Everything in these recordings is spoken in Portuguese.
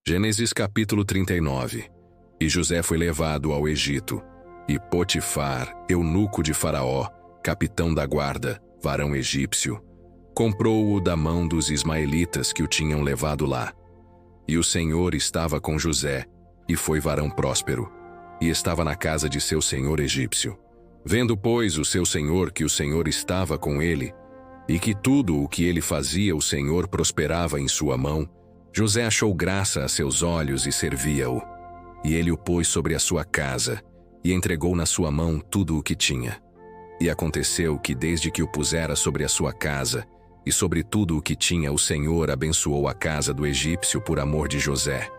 Gênesis capítulo 39. E José foi levado ao Egito, e Potifar, eunuco de Faraó, capitão da guarda, varão egípcio, comprou-o da mão dos ismaelitas que o tinham levado lá. E o Senhor estava com José, e foi varão próspero, e estava na casa de seu senhor egípcio. Vendo, pois, o seu senhor que o Senhor estava com ele, e que tudo o que ele fazia o Senhor prosperava em sua mão, José achou graça a seus olhos e servia-o. E ele o pôs sobre a sua casa, e entregou na sua mão tudo o que tinha. E aconteceu que desde que o pusera sobre a sua casa, e sobre tudo o que tinha, o Senhor abençoou a casa do egípcio por amor de José.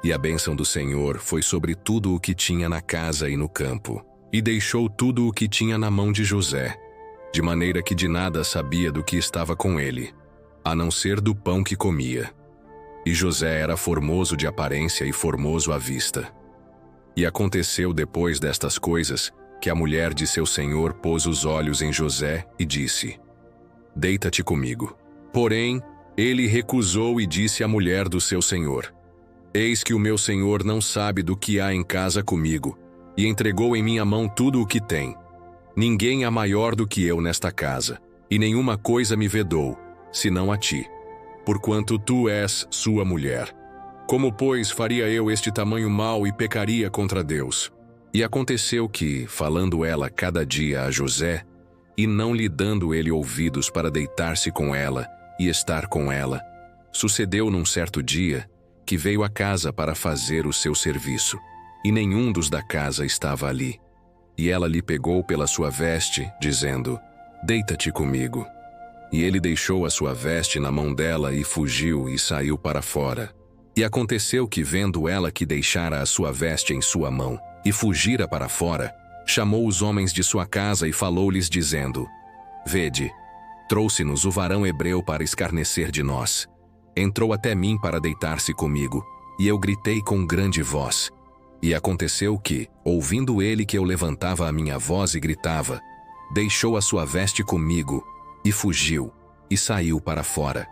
E a bênção do Senhor foi sobre tudo o que tinha na casa e no campo. E deixou tudo o que tinha na mão de José, de maneira que de nada sabia do que estava com ele, a não ser do pão que comia. E José era formoso de aparência e formoso à vista. E aconteceu depois destas coisas, que a mulher de seu senhor pôs os olhos em José e disse: Deita-te comigo. Porém, ele recusou e disse à mulher do seu senhor: Eis que o meu senhor não sabe do que há em casa comigo, e entregou em minha mão tudo o que tem. Ninguém há maior do que eu nesta casa, e nenhuma coisa me vedou, senão a ti, porquanto tu és sua mulher. Como, pois, faria eu este tamanho mal e pecaria contra Deus? E aconteceu que, falando ela cada dia a José, e não lhe dando ele ouvidos para deitar-se com ela e estar com ela, sucedeu num certo dia que veio à casa para fazer o seu serviço, e nenhum dos da casa estava ali. E ela lhe pegou pela sua veste, dizendo: Deita-te comigo. E ele deixou a sua veste na mão dela e fugiu e saiu para fora. E aconteceu que, vendo ela que deixara a sua veste em sua mão e fugira para fora, chamou os homens de sua casa e falou-lhes, dizendo: Vede, trouxe-nos o varão hebreu para escarnecer de nós. Entrou até mim para deitar-se comigo, e eu gritei com grande voz. E aconteceu que, ouvindo ele que eu levantava a minha voz e gritava, deixou a sua veste comigo, e fugiu, e saiu para fora.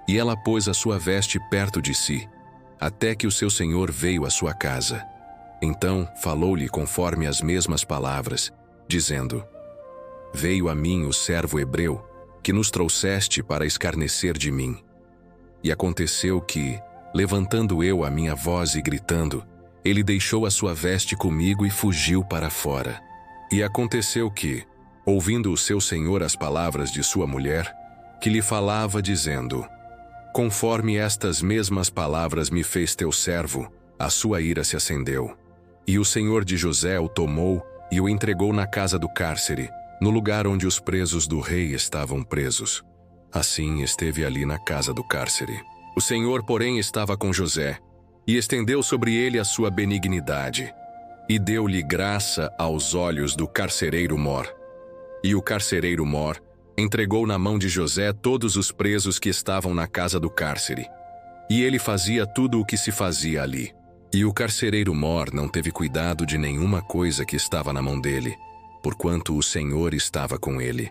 E ela pôs a sua veste perto de si, até que o seu senhor veio à sua casa. Então falou-lhe conforme as mesmas palavras, dizendo: Veio a mim o servo hebreu, que nos trouxeste para escarnecer de mim. E aconteceu que, levantando eu a minha voz e gritando, ele deixou a sua veste comigo e fugiu para fora. E aconteceu que, ouvindo o seu senhor as palavras de sua mulher, que lhe falava dizendo: Conforme estas mesmas palavras me fez teu servo, a sua ira se acendeu. E o senhor de José o tomou e o entregou na casa do cárcere, no lugar onde os presos do rei estavam presos. Assim esteve ali na casa do cárcere. O Senhor, porém, estava com José, e estendeu sobre ele a sua benignidade, e deu-lhe graça aos olhos do carcereiro mor. E o carcereiro mor entregou na mão de José todos os presos que estavam na casa do cárcere, e ele fazia tudo o que se fazia ali. E o carcereiro mor não teve cuidado de nenhuma coisa que estava na mão dele, porquanto o Senhor estava com ele,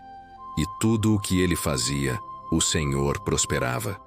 e tudo o que ele fazia, o Senhor prosperava.